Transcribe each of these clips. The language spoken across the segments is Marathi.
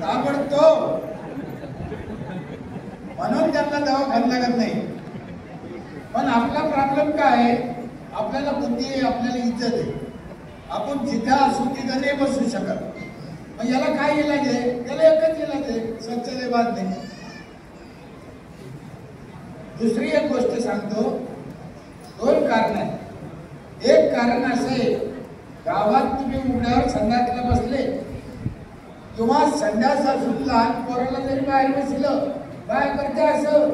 ताबडतोब, म्हणून त्यांना दवाखाना लागत नाही. पण आपला प्रॉब्लेम काय आहे, आपल्याला बुद्धी आहे, आपल्याला इज्जत आहे, आपण जिथं असू तिथं नाही बसू शकत. मग याला काय इलाज आहे? त्याला एकच इलाज आहे, स्वच्छता बांधणे. दुसरी एक गोष्ट सांगतो, दोन कारण आहेत. एक कारण असं आहे, गावात तुम्ही उघड्यावर संडासला बसले किंवा संडास असून लहान पोराला जरी बाहेर बसलं, काय करते असं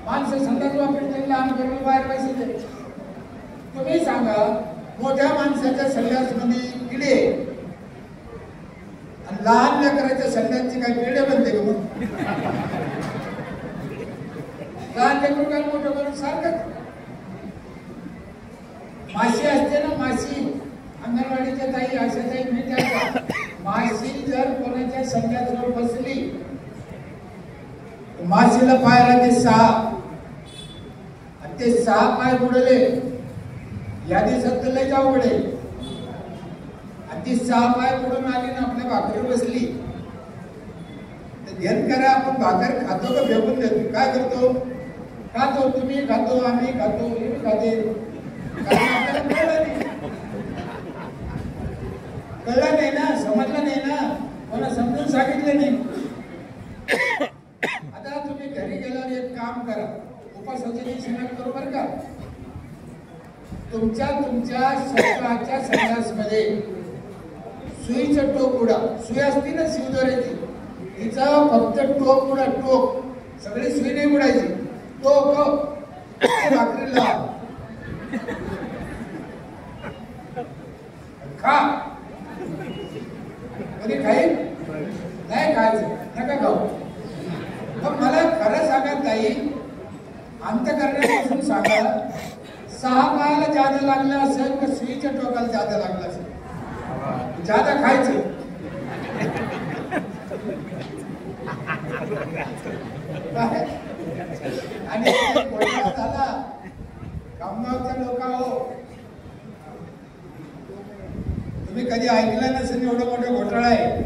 माणसं संडास वापरते, लहान पोराला बाहेर बसले. तुम्ही सांगा, मोठ्या माणसाच्या संडासमध्ये किडे आणि लहान लेकराच्या संडासची काय किडे बनते का? मग लहान लेकरू काय मोठं करून सारखं. माशी असते ना, माशी, अंगणवाडीच्या ताई अशा ताई मिळतात. माशी जर कोणाच्या संडासवर बसली, माशीला पायाला ते 6 आणि ते 6 पाय बुडले. या दिवसात लय जाऊ पडे आणि ती 6 पाय बुडून आली ना आपल्या भाकरीवर बसली, तर ध्यान करा, आपण भाकर खातो का फेकून देतो? काय करतो? खातो. तुम्ही खातो, आम्ही खातो, मी खाते. आपल्याला कळलं नाही ना, समजलं नाही ना, मला समजून सांगितलं नाही. आता तुम्ही घरी गेल्यावर एक काम करा, उपासाच्या दिवशी नका करू बरं का. तुमच्या स्वतःच्या संडासमध्ये सुईचं टोक उडा. सुई असती ना शिवदोऱ्याची, तिचं फक्त टोक उडा. टोक, सगळी सुई नाही उडायची. टोक भाकरीला खा. कधी खाईल? नाही खायचं, नका खाऊ. पण मला खरं सांगा ताई, अंतःकरणापासून सांगा, 6 पायाला जादा लागलं असेल का सुईच्या टोकाला जादा लागलं असेल? जादा खायचं. आणि घोटाळा झाला, कामगावच्या लोकांहो, तुम्ही कधी ऐकलं नसेल एवढं मोठं घोटाळा आहे.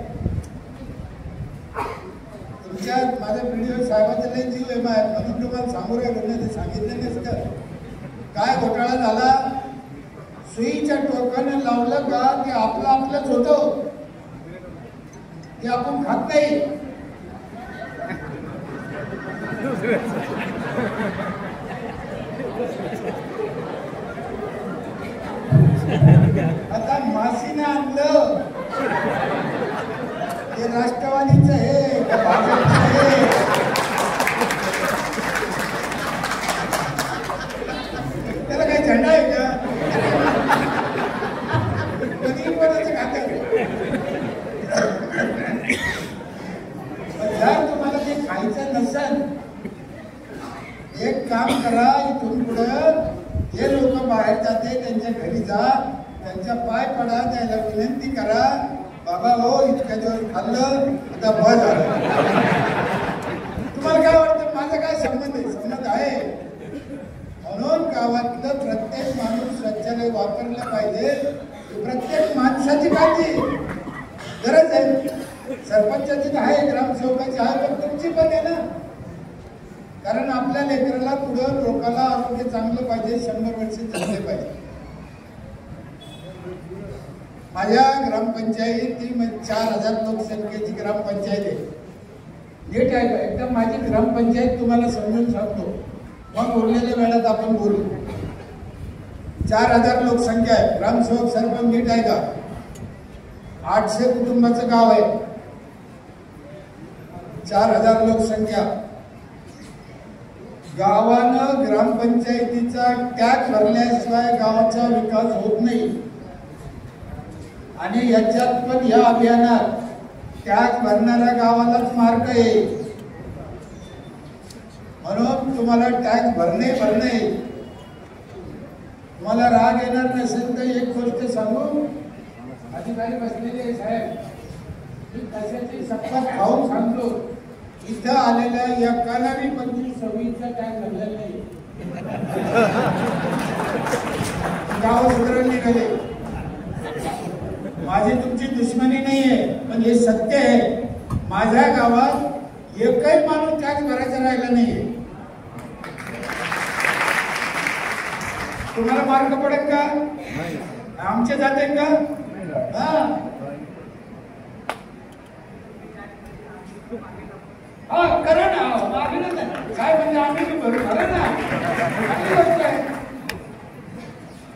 तुमच्या माझ्या व्हिडिओ साहेबांचा लय जीव आहे म्हणून तुम्हाला सांगू राहिलो ना, ते सांगितलं नसतं. काय घोटाळा झाला? सुईच्या टोकानं लावलं का ते आपलंच होतं, ते आपण खात नाही. आता मासीने आणलं ते राष्ट्रवादीचं हे का भाजपचं हे? त्याला काही झेंडा आहे का? कधी कोणाचं खातं? जर तुम्हाला ते खायचं नसेल, एक काम करा, इथून पुढं जे लोक बाहेर जाते त्यांच्या घरी जा, त्यांच्या पाय पडा, त्याला विनंती करा, बाबा हो इतक्या दिवस खाल्लं, आता बस झालं. तुम्हाला काय वाटतं? माझा काय संबंध आहे? संबंध आहे. म्हणून गावातलं प्रत्येक माणूस शौचालय वापरलं पाहिजे. प्रत्येक माणसाची काळजी गरज आहे. सरपंचाची तर आहे, ग्रामसेवकाची आहे, पण तुमची पण आहे ना. कारण आपल्या लेकराला पुढं लोकांना आरोग्य चांगलं पाहिजे, 100 वर्ष जगले पाहिजे. माझ्या ग्रामपंचायत ही 4000 लोकसंख्येची ग्रामपंचायत आहे. नीट आहे का? एकदम माझी ग्रामपंचायत तुम्हाला समजून सांगतो, मग उरलेल्या वेळात आपण बोलू. 4000 लोकसंख्या आहे. ग्रामसेवक सरपंच नीट आहे का? 800 कुटुंबाचं गाव आहे. 4000 लोकसंख्या. गावानं ग्रामपंचायतीचा टॅक्स भरल्याशिवाय गावाचा विकास होत नाही. आणि याच्यात पण या अभियानात टॅक्स भरणाऱ्या गावालाच मार्क आहे. म्हणून तुम्हाला टॅक्स भरणे. तुम्हाला राग येणार नसेल तर एक गोष्ट सांगू, अधिकारी बसलेले साहेब, कशाची शपथ खाऊन सांगतो, इथं आलेल्या एकालाही 25-26चा टॅक्स भरलेला नाही. गाव सुधारण निघाले. माझी तुमची दुश्मनी नाहीये, पण हे सत्य आहे. माझ्या गावात एकही माणूस टॅक्स भरायचा राहिला नाहीये. तुम्हाला मार्क पडेल का? आमचे जाते का? करा ना, काय म्हणजे आम्ही भरू करा ना.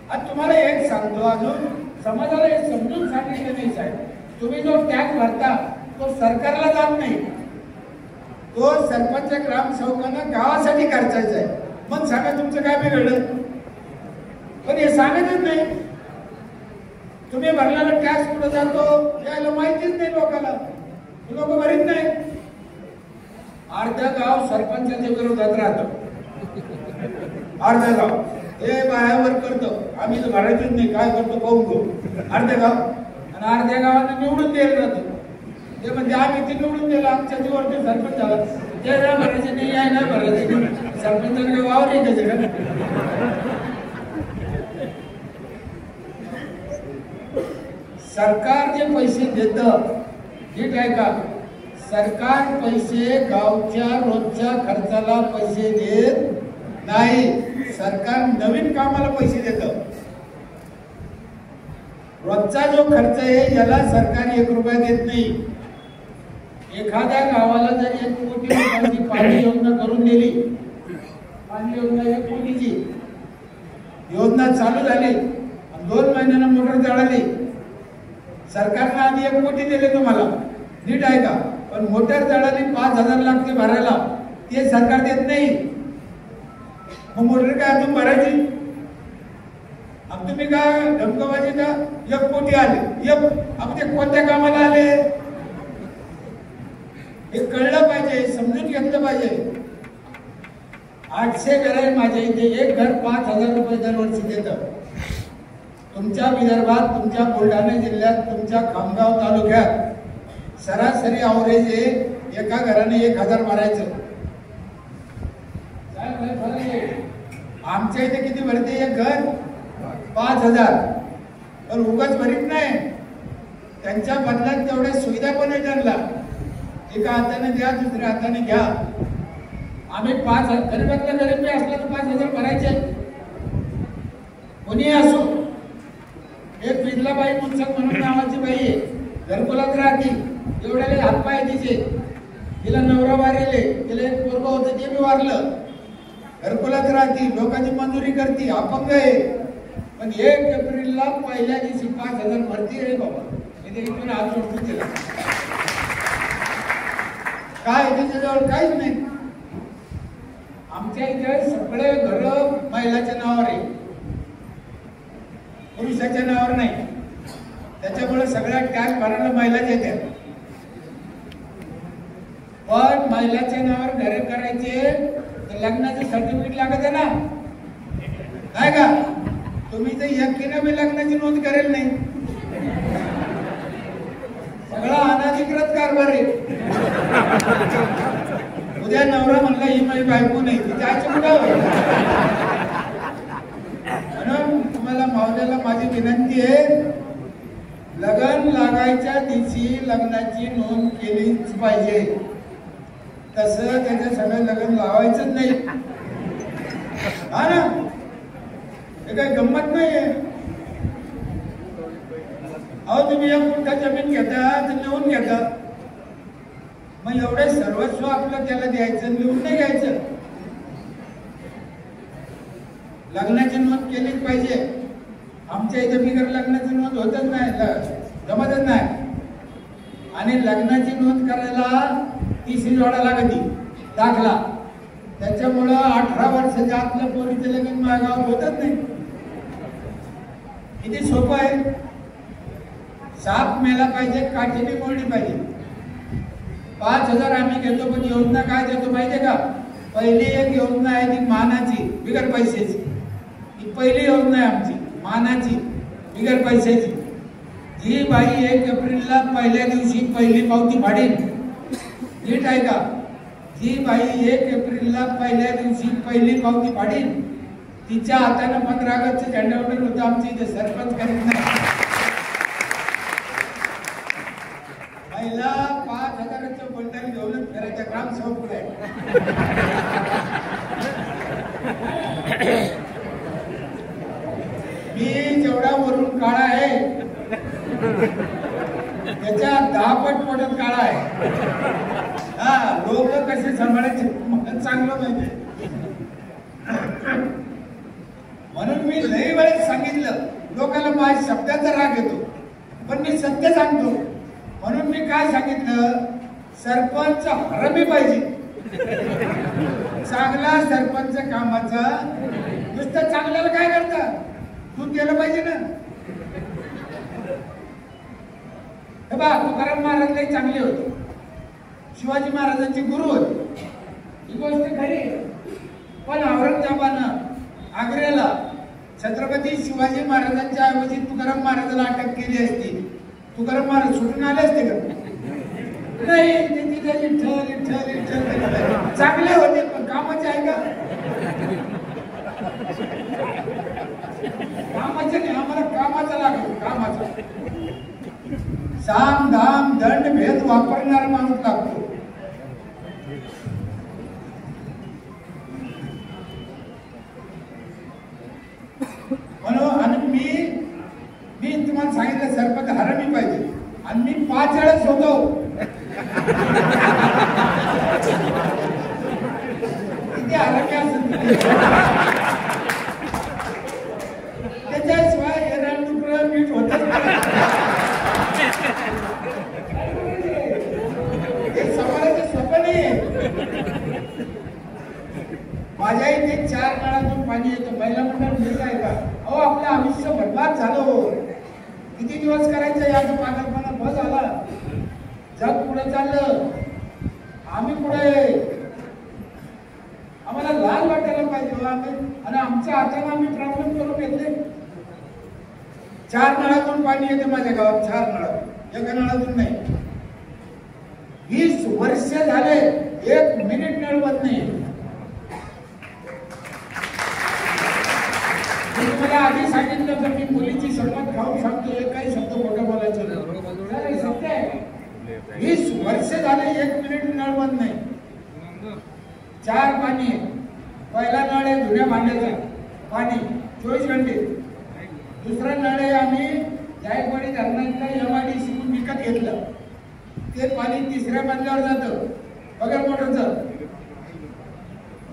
आज तुम्हाला एक सांगतो, अजून समाजाला हे समजून सांगितलं नाही साहेब. तुम्ही जो टॅक्स भरता तो सरकारला जात नाही, तो सरपंच ग्रामसेवकांना गावासाठी खर्चायचा आहे. मग सांगा तुमचं काय बिघडलं? पण हे सांगतच नाही. तुम्ही भरलेला टॅक्स कुठं जातो यायला माहितीच नाही लोकांना. लोक भरीत नाही. अर्ध गाव सरपंचाच्या विरोधात राहतो, अर्ध गाव हे बायावर करतो, आम्ही तर भरायचंच नाही, काय करतो पाहून घेऊ. अर्ध गाव आणि अर्ध्या गावांना निवडून द्यायला राहतो. ते म्हणजे आम्ही ते निवडून दिलं, आमच्या जीवावर ते सरपंच झाला. ते नाही भरायचे नाही, आहे नाही भरायचे. सरपंचाकडे वावर नाही त्याचे का? सरकार जे पैसे देतं, ठीक आहे का? सरकार पैसे गावच्या रोजच्या खर्चाला पैसे देत नाही. सरकार नवीन कामाला पैसे देतं. रोजचा जो खर्च आहे याला सरकार 1 रुपया देत नाही. एखाद्या गावाला जर 1 कोटी रुपयांची पाणी योजना करून दिली, पाणी योजना 1 कोटीची योजना चालू झाली, 2 महिन्यांना मोटर जळाली, सरकारने आधी 1 कोटी दिले तुम्हाला, नीट आहे का? पण मोटर जळाली 5,000 लागते भरायला, ते सरकार देत नाही. मग मोटर काय तुम्ही भरायची? अब तुम्ही काय धमकबाजी का 1 कोटी आले, अब ते कोणत्या कामाला आले हे कळलं पाहिजे, समजून घेतलं पाहिजे. 800 घर आहे माझ्या इथे, एक घर 5,000 रुपये दरवर्षी देतं. तुमच्या विदर्भात, तुमच्या बुलढाणा जिल्ह्यात, तुमच्या खामगाव तालुक्यात सरासरी अवरेज आहे एका घराने 1,000 भरायचं. आमच्या इथे किती भरते एक घर? 5,000. पण उगाच भरीत नाही, त्यांच्या बदल्यात तेवढ्या सुविधा पण आहे त्यांना. एका हाताने द्या, दुसऱ्या हाताने घ्या. आम्ही 5,000 गरीबातल्या गरीब असला तर 5,000 भरायचे. कोणी असो. एक बिजलाबाई मुन्सक म्हणून नावाची बाई आहे, घरकुलात राहते. एवढ्याला हातपाय तिचे, तिला नवरा वारेले, तिला एक पोरगं होतं ते मी वारलं. घरकुलात राहती, लोकांची मंजुरी करते, अपंग आहे. पण 1 एप्रिलला पहिल्या दिवशी 5,000 भरती रे बाबा. इथे इथून हात जोडतो तिला. काय त्याच्याजवळ काहीच नाही. आमच्या इथे सगळे घर महिलाच्या नावावर आहे, पुरुषाच्या नावावर नाही. त्याच्यामुळे सगळ्या टॅक्स भरायला महिलाच येतात. पण महिलाच्या नावावर घरे करायचे तर लग्नाचे सर्टिफिकेट लागत आहे ना, काय का? तुम्ही तर यकीनं मी लग्नाची नोंद करेल नाही. सगळा अनाधिकृत कारभार आहे. उद्या नवरा म्हणला ही माझी बायको नाही, ती जायचं कुठं? म्हणून तुम्हाला मावल्याला माझी विनंती आहे, लग्न लागायच्या दिवशी लग्नाची नोंद केलीच पाहिजे. तसं त्याच्या सगळं लग्न लावायचंच नाही, हा ना? हे काही गंमत नाहीये. अहो तुम्ही 1 गुंठा जमीन घेता तर लिहून घेता, मग एवढे सर्वस्व आपलं त्याला द्यायचं, लिहून नाही घ्यायचं. लग्नाची नोंद केलीच पाहिजे. आमच्या इथे बिगर लग्नाची नोंद होतच नाही, जमतच नाही. आणि लग्नाची नोंद करायला 30 जोडा लागती दाखला. त्याच्यामुळं 18 वर्षाच्या आतल्या पोरीचं लग्न माझ्या गावात होतच नाही. किती सोपं आहे. साप मेला पाहिजे, काठीने मोडली पाहिजे. 5,000 आम्ही घेतो, पण योजना काय देतो माहितीये का? पहिली एक योजना आहे ती मानाची, बिगर पैशाची. ही पहिली योजना आहे आमची, मानाची, बिगर पैशाची. जी बाई 1 एप्रिलला पहिल्या दिवशी पहिली पावती फाडील, नीट आहे का? जी बाई 1 एप्रिलला पहिल्या दिवशी पहिली पावती फाडील, तिच्या हाताने 15 ऑगस्टचं झेंडावंदन होतं आमच्या इथे. सरपंच करीत नाही. महिला 5,000चं बंडल घेऊन फिरायच्या ग्रामसेवक पुढे. मी जेवढा वरून काळा आहे त्याच्या 10 पट मोठं काळा आहे. हा, लोक कसे सांभाळायचे मला चांगलं माहिती. म्हणून मी लई वेळेस सांगितलं, लोकांना माझ्या शब्दाचा राग येतो पण मी सत्य सांगतो. म्हणून मी काय सांगितलं, सरपंच हरमी पाहिजे. चांगला सरपंच कामाचा नुसतं चांगल्याला काय करता, तू केलं पाहिजे ना. हे बा, तुकाराम महाराज लई चांगले होते, शिवाजी महाराजांचे गुरु होते, ही गोष्ट खरी. पण औरंगजेबानं आग्र्याला छत्रपती शिवाजी महाराजांच्या ऐवजी तुकाराम महाराजाला अटक केली असती, तुकाराम महाराज सुटून आले असते का? नाही, ते तिथे चांगले होते पण कामाचे आहे का? कामाचे नाही, आम्हाला कामाचा लागतो. कामाचा साम धाम दंड भेद वापरणारा माणूस लागतो. म्हणून आणि मी तुम्हाला सांगितलं सरपंच हरमी पाहिजे आणि मी 5 वेळेस होतो. किती हरमी असेल त्याच्याशिवाय येणार तुकडं मीठ होतच हे समाजाचे स्वप्न नाही. माझ्या इथे 4 नळातून पाणी येतं. महिला मंडळ मिळत आहे का? अहो, आपलं आयुष्य बरबाद झालं हो. किती दिवस करायचं याचं पागलपणा बस झाला. जग पुढे चाललं, आम्ही पुढे. आम्हाला लाज वाटायला पाहिजे आम्ही, आणि आमच्या हाताने आम्ही प्रॉब्लेम करून घेतले. 4 नळातून पाणी येते माझ्या गावात, 4 नळातून, एका नळातून नाही. 20 वर्ष झाले 1 मिनिट नळ बंद नाही. मला आधी सांगितलं तर मी मुलीची शपथ खाऊन सांगतो, एक काही शब्द मोठं बोलायचं नाही. सत्य आहे. 20 वर्ष झाले 1 मिनिट नळ बंद नाही. 4 पाणी आहे. पहिला नळ आहे जुन्या भांड्याचा पाणी 24 घंटे. दुसरा नळ आहे आम्ही जायकवाडी धरणातला MIDC विकत घेतलं, ते पाणी 3ऱ्या मजल्यावर जातं बघा मोटरचं.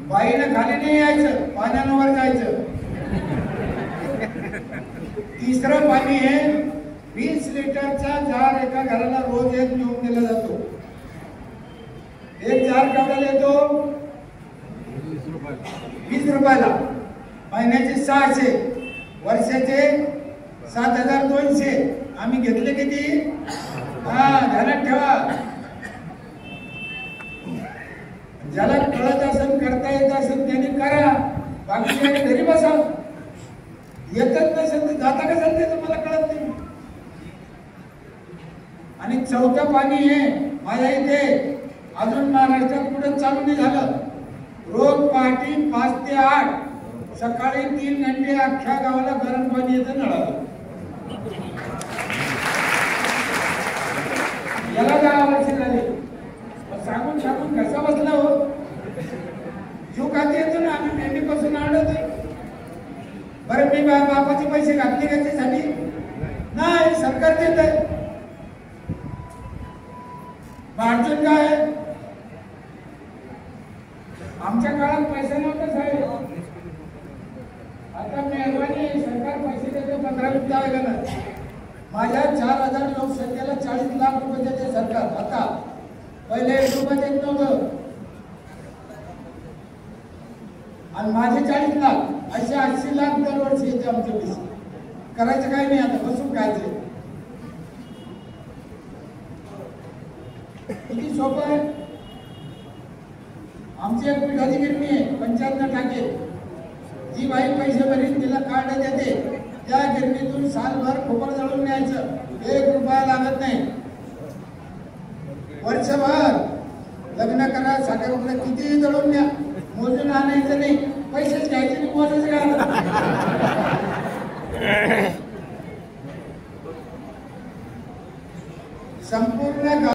बाईनं खाली नाही यायचं, पाण्यानं वर जायचं. 3रं पाणी आहे 20 लिटरचा जार एका घराला रोज एक घेऊन दिला जातो. एक जार केवढ्याला येतो? 20 रुपयाला. महिन्याचे 600, वर्षाचे 7,200. आम्ही घेतले किती? ध्यानात ठेवा. ज्याला कळत असेल, करता येत असेल त्यांनी करा, बाकी घरी बसा. येतच नसेल तर जाता का चालते तुम्हाला कळत नाही. आणि 4थं पाणी आहे माझ्या इथे, अजून महाराष्ट्रात पुढे चालू नाही झालं. रोज पहाटे 5 ते 8 सकाळी 3 घंटे अख्ख्या गावाला गरम पाणी येतं नळाला. याला 10 वर्ष झाले. सांगून सांगून कसा बसला हो. जीव खाते येतो ना, आम्ही मेंढीपासून आणत. बरं, मी बापाचे पैसे घातले त्याच्यासाठी नाही, सरकार देत आहे. अडचण काय? आमच्या काळात पैसे नव्हते साहेब. आता मेहरबानी सरकार पैसे देते 15-20 आहे का ना. माझ्या 4,000 लोकसंख्येला 40 लाख रुपये देते सरकार. आता पहिले 1 रुपया देत नव्हतं आणि माझे 40 लाख असे 80 लाख दरवर्षी येते आमच्या पैसे. करायचं काही नाही, आता बसून खायचं. किती सोपं आहे. आमची एक पिठाची गिरणी आहे 95 टाके. जी बाई पैसे भरीन तिला कार्ड देते, त्या गिरणीतून सालभर खोबर जळून न्यायचं. 1 रुपया लागत नाही. वर्षभर लग्न करा, साखर वगैरे किती जळून न्या, मोजून आणायचं नाही. पैसेच घ्यायचे नाही, मोजायचं काय. संपूर्ण